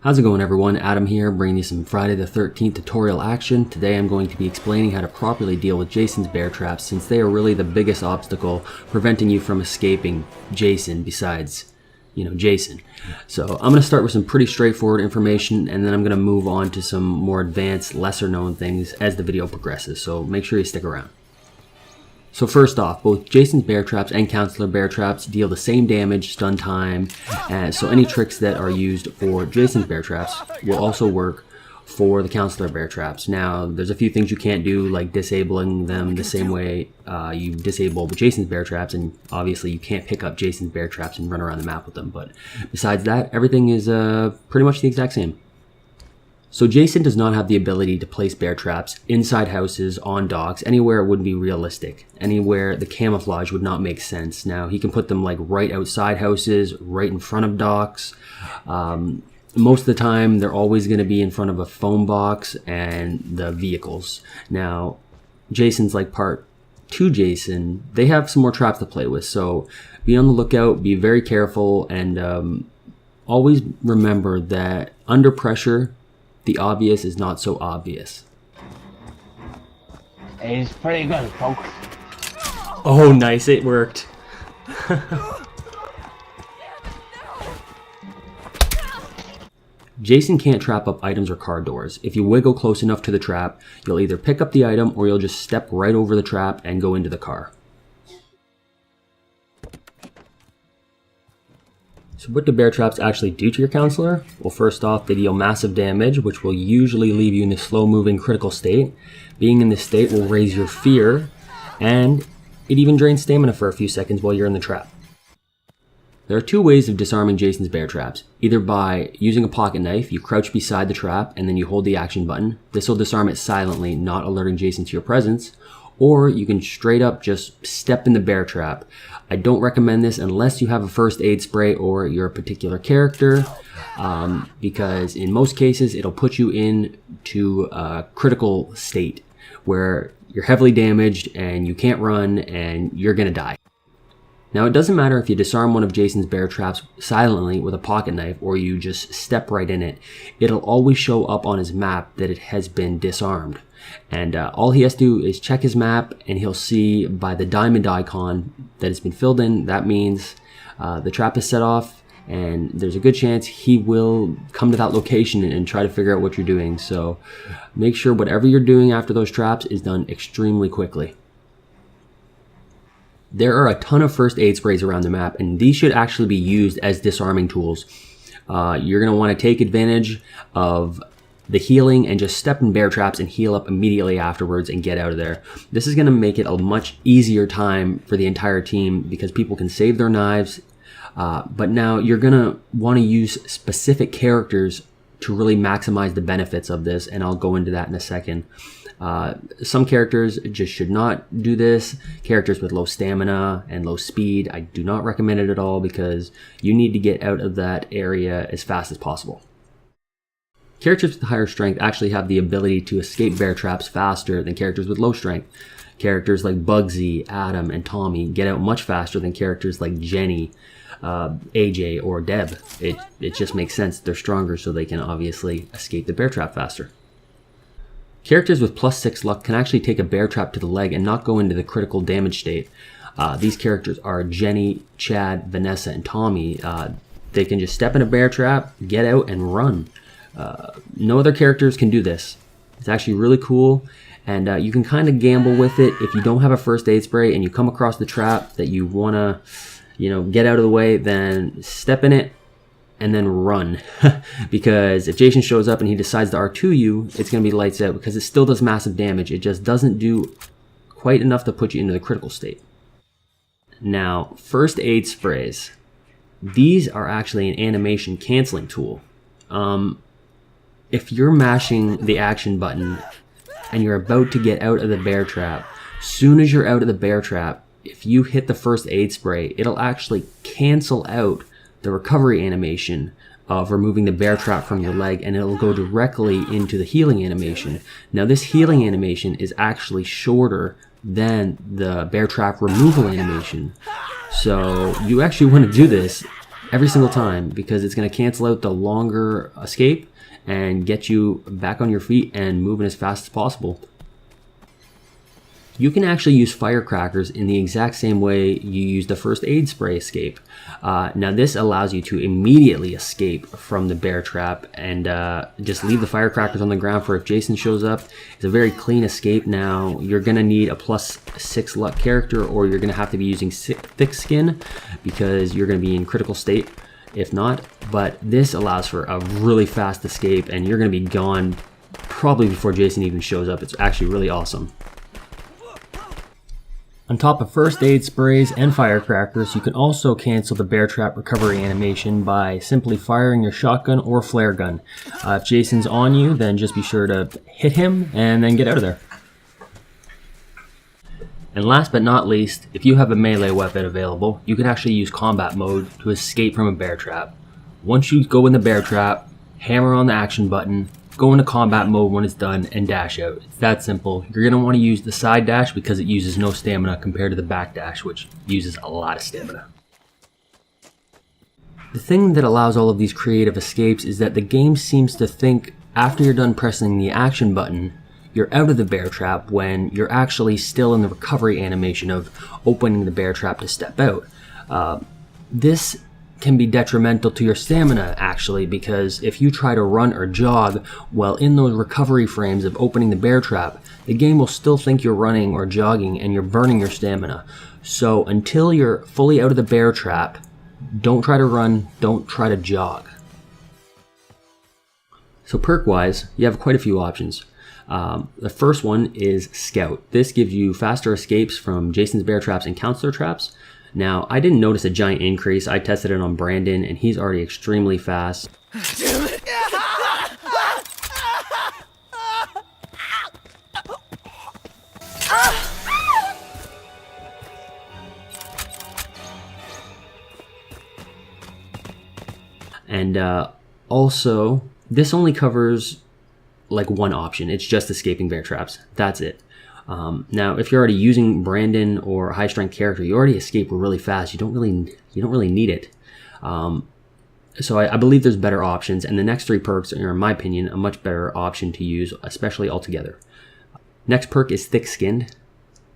How's it going, everyone? Adam here, bringing you some Friday the 13th tutorial action. Today I'm going to be explaining how to properly deal with Jason's bear traps, since they are really the biggest obstacle preventing you from escaping Jason besides, Jason. So I'm going to start with some pretty straightforward information, and then I'm going to move on to some more advanced, lesser known things as the video progresses, so make sure you stick around. So first off, both Jason's bear traps and Counselor bear traps deal the same damage, stun time, and so any tricks that are used for Jason's bear traps will also work for the Counselor bear traps. Now, there's a few things you can't do, like disabling them the same way you disable Jason's bear traps, and obviously you can't pick up Jason's bear traps and run around the map with them, but besides that, everything is pretty much the exact same. So Jason does not have the ability to place bear traps inside houses, on docks, anywhere it wouldn't be realistic. Anywhere the camouflage would not make sense. Now, he can put them like right outside houses, right in front of docks. Most of the time, they're always going to be in front of a phone box and the vehicles. Now, Jason's like part 2 Jason. They have some more traps to play with, so be on the lookout, be very careful, and always remember that under pressure, the obvious is not so obvious. It's pretty good, folks. Oh, nice, it worked. Jason can't trap up items or car doors. If you wiggle close enough to the trap, you'll either pick up the item or you'll just step right over the trap and go into the car. So what do bear traps actually do to your Counselor? Well, first off, they deal massive damage, which will usually leave you in a slow-moving critical state. Being in this state will raise your fear, and it even drains stamina for a few seconds while you're in the trap. There are 2 ways of disarming Jason's bear traps. Either by using a pocket knife, you crouch beside the trap and then you hold the action button. This will disarm it silently, not alerting Jason to your presence. Or you can straight up just step in the bear trap. I don't recommend this unless you have a first aid spray or you're a particular character, because in most cases it'll put you into a critical state where you're heavily damaged and you can't run and you're gonna die. Now, it doesn't matter if you disarm one of Jason's bear traps silently with a pocket knife or you just step right in it. It'll always show up on his map that it has been disarmed. And all he has to do is check his map, and he'll see by the diamond icon that it's been filled in. That means the trap is set off, and there's a good chance he will come to that location and try to figure out what you're doing. So make sure whatever you're doing after those traps is done extremely quickly. There are a ton of first aid sprays around the map, and these should actually be used as disarming tools. You're going to want to take advantage of the healing and just step in bear traps and heal up immediately afterwards and get out of there. This is going to make it a much easier time for the entire team because people can save their knives. But now you're going to want to use specific characters to really maximize the benefits of this, and I'll go into that in a second. Some characters just should not do this. Characters with low stamina and low speed, I do not recommend it at all because you need to get out of that area as fast as possible. Characters with higher strength actually have the ability to escape bear traps faster than characters with low strength. Characters like Bugsy, Adam, and Tommy get out much faster than characters like Jenny, AJ, or Deb. It just makes sense. They're stronger, so they can obviously escape the bear trap faster. Characters with +6 luck can actually take a bear trap to the leg and not go into the critical damage state. These characters are Jenny, Chad, Vanessa, and Tommy. They can just step in a bear trap, get out, and run. No other characters can do this. It's actually really cool, and you can kind of gamble with it. If you don't have a first aid spray and you come across the trap that you want to, get out of the way, then step in it and then run. Because if Jason shows up and he decides to R2 you, it's going to be lights out because it still does massive damage. It just doesn't do quite enough to put you into the critical state. Now, first aid sprays. These are actually an animation canceling tool. If you're mashing the action button and you're about to get out of the bear trap, soon as you're out of the bear trap, if you hit the first aid spray, it'll actually cancel out the recovery animation of removing the bear trap from your leg, and it'll go directly into the healing animation. Now, this healing animation is actually shorter than the bear trap removal animation. So you actually want to do this every single time, because it's going to cancel out the longer escape and get you back on your feet and moving as fast as possible. You can actually use firecrackers in the exact same way you use the first aid spray escape. Now this allows you to immediately escape from the bear trap and just leave the firecrackers on the ground for if Jason shows up. It's a very clean escape. Now you're going to need a +6 luck character, or you're going to have to be using thick skin because you're going to be in critical state if not. But this allows for a really fast escape and you're going to be gone probably before Jason even shows up. It's actually really awesome. On top of first aid sprays and firecrackers, you can also cancel the bear trap recovery animation by simply firing your shotgun or flare gun. If Jason's on you, then just be sure to hit him and then get out of there. And last but not least, if you have a melee weapon available, you can actually use combat mode to escape from a bear trap. Once you go in the bear trap, hammer on the action button, go into combat mode when it's done, and dash out. It's that simple. You're going to want to use the side dash because it uses no stamina compared to the back dash, which uses a lot of stamina. The thing that allows all of these creative escapes is that the game seems to think after you're done pressing the action button, you're out of the bear trap when you're actually still in the recovery animation of opening the bear trap to step out. This can be detrimental to your stamina actually, because if you try to run or jog while in those recovery frames of opening the bear trap, the game will still think you're running or jogging and you're burning your stamina. So until you're fully out of the bear trap, don't try to run, don't try to jog. So perk wise, you have quite a few options. The first one is Scout. This gives you faster escapes from Jason's bear traps and counselor traps. Now, I didn't notice a giant increase. I tested it on Brandon, and he's already extremely fast. And also, this only covers like one option. It's just escaping bear traps. That's it. Now, if you're already using Brandon or a high strength character, you already escape really fast. You don't really need it. So I believe there's better options, and the next 3 perks are, in my opinion, a much better option to use, especially altogether. Next perk is Thick Skinned.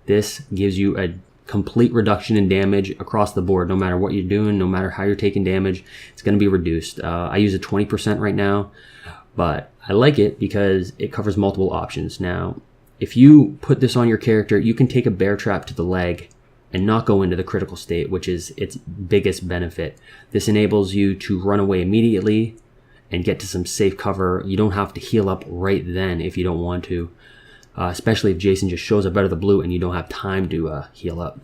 This gives you a complete reduction in damage across the board. No matter what you're doing, no matter how you're taking damage, it's going to be reduced. I use it 20% right now, but I like it because it covers multiple options. Now, if you put this on your character, you can take a bear trap to the leg and not go into the critical state, which is its biggest benefit. This enables you to run away immediately and get to some safe cover. You don't have to heal up right then if you don't want to, especially if Jason just shows up out of the blue and you don't have time to heal up.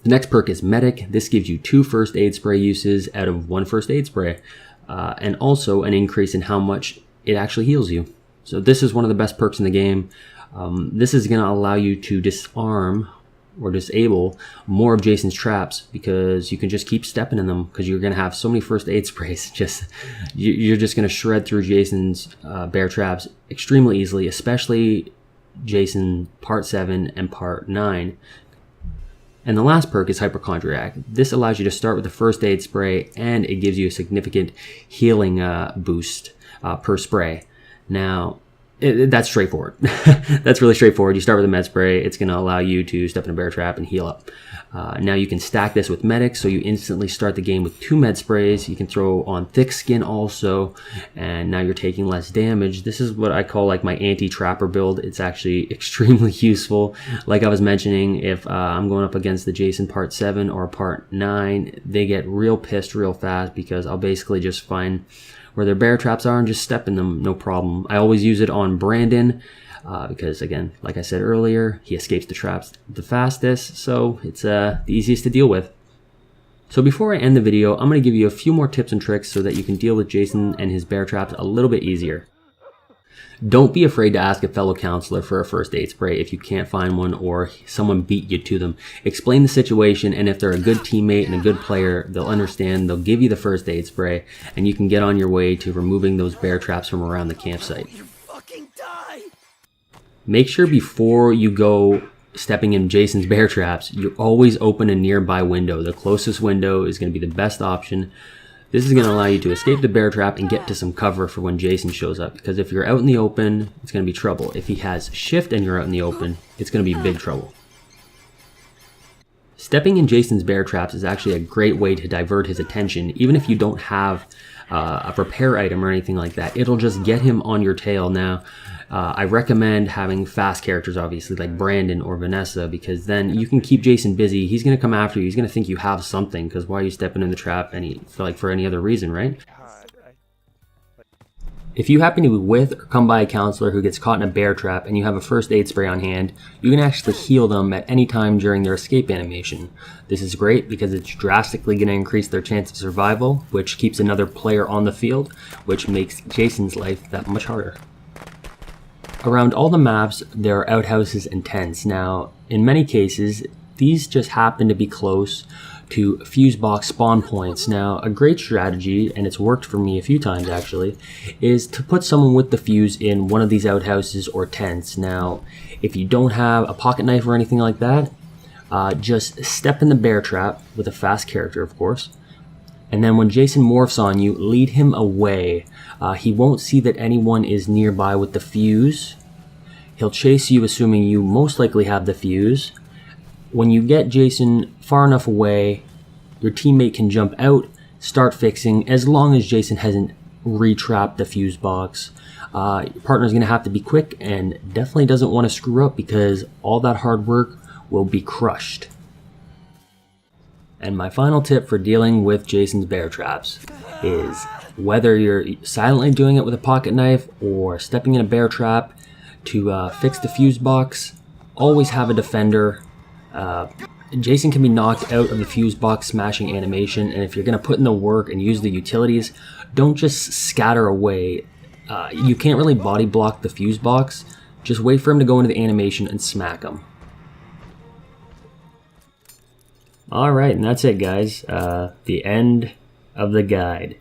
The next perk is Medic. This gives you 2 first aid spray uses out of 1 first aid spray, and also an increase in how much it actually heals you. So this is one of the best perks in the game. This is going to allow you to disarm or disable more of Jason's traps, because you can just keep stepping in them because you're going to have so many first aid sprays. You're just going to shred through Jason's bear traps extremely easily, especially Jason Part 7 and Part 9. And the last perk is Hypochondriac. This allows you to start with the first aid spray, and it gives you a significant healing boost per spray. Now, that's straightforward. That's really straightforward. You start with a med spray. It's going to allow you to step in a bear trap and heal up. Now you can stack this with Medic, so you instantly start the game with 2 med sprays. You can throw on Thick Skin also, and now you're taking less damage. This is what I call like my anti-trapper build. It's actually extremely useful. Like I was mentioning, if I'm going up against the Jason Part 7 or Part 9, they get real pissed real fast because I'll basically just find where their bear traps are and just step in them, no problem. I always use it on Brandon because, again, like I said earlier, he escapes the traps the fastest, so it's the easiest to deal with. So before I end the video, I'm going to give you a few more tips and tricks so that you can deal with Jason and his bear traps a little bit easier. Don't be afraid to ask a fellow counselor for a first aid spray if you can't find one or someone beat you to them. Explain the situation, and if they're a good teammate and a good player, they'll understand. They'll give you the first aid spray, and you can get on your way to removing those bear traps from around the campsite. Make sure before you go stepping in Jason's bear traps, you always open a nearby window. The closest window is going to be the best option. This is going to allow you to escape the bear trap and get to some cover for when Jason shows up. Because if you're out in the open, it's going to be trouble. If he has shift and you're out in the open, it's going to be big trouble. Stepping in Jason's bear traps is actually a great way to divert his attention. Even if you don't have a repair item or anything like that, it'll just get him on your tail. Now, I recommend having fast characters, obviously, like Brandon or Vanessa, because then you can keep Jason busy. He's going to come after you. He's going to think you have something, because why are you stepping in the trap for any other reason, right? If you happen to be with or come by a counselor who gets caught in a bear trap and you have a first aid spray on hand, you can actually heal them at any time during their escape animation. This is great because it's drastically going to increase their chance of survival, which keeps another player on the field, which makes Jason's life that much harder. Around all the maps, there are outhouses and tents. Now, in many cases, these just happen to be close to fuse box spawn points. Now, a great strategy, and it's worked for me a few times actually, is to put someone with the fuse in one of these outhouses or tents. Now, if you don't have a pocket knife or anything like that, just step in the bear trap with a fast character, of course. And then when Jason morphs on you, lead him away. He won't see that anyone is nearby with the fuse. He'll chase you assuming you most likely have the fuse. When you get Jason far enough away, your teammate can jump out, start fixing, as long as Jason hasn't re-trapped the fuse box. Your partner's going to have to be quick and definitely doesn't want to screw up because all that hard work will be crushed. And my final tip for dealing with Jason's bear traps is whether you're silently doing it with a pocket knife or stepping in a bear trap to fix the fuse box, always have a defender. Jason can be knocked out of the fuse box smashing animation, and if you're going to put in the work and use the utilities, don't just scatter away. You can't really body block the fuse box. Just wait for him to go into the animation and smack him. Alright, and that's it, guys. The end of the guide.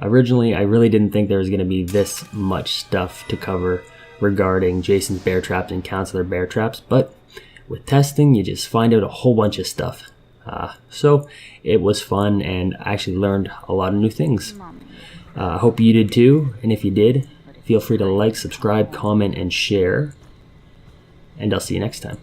Originally, I really didn't think there was going to be this much stuff to cover regarding Jason's bear traps and counselor bear traps, but with testing, you just find out a whole bunch of stuff. So it was fun, and I actually learned a lot of new things. Hope you did too, and if you did, feel free to like, subscribe, comment, and share. And I'll see you next time.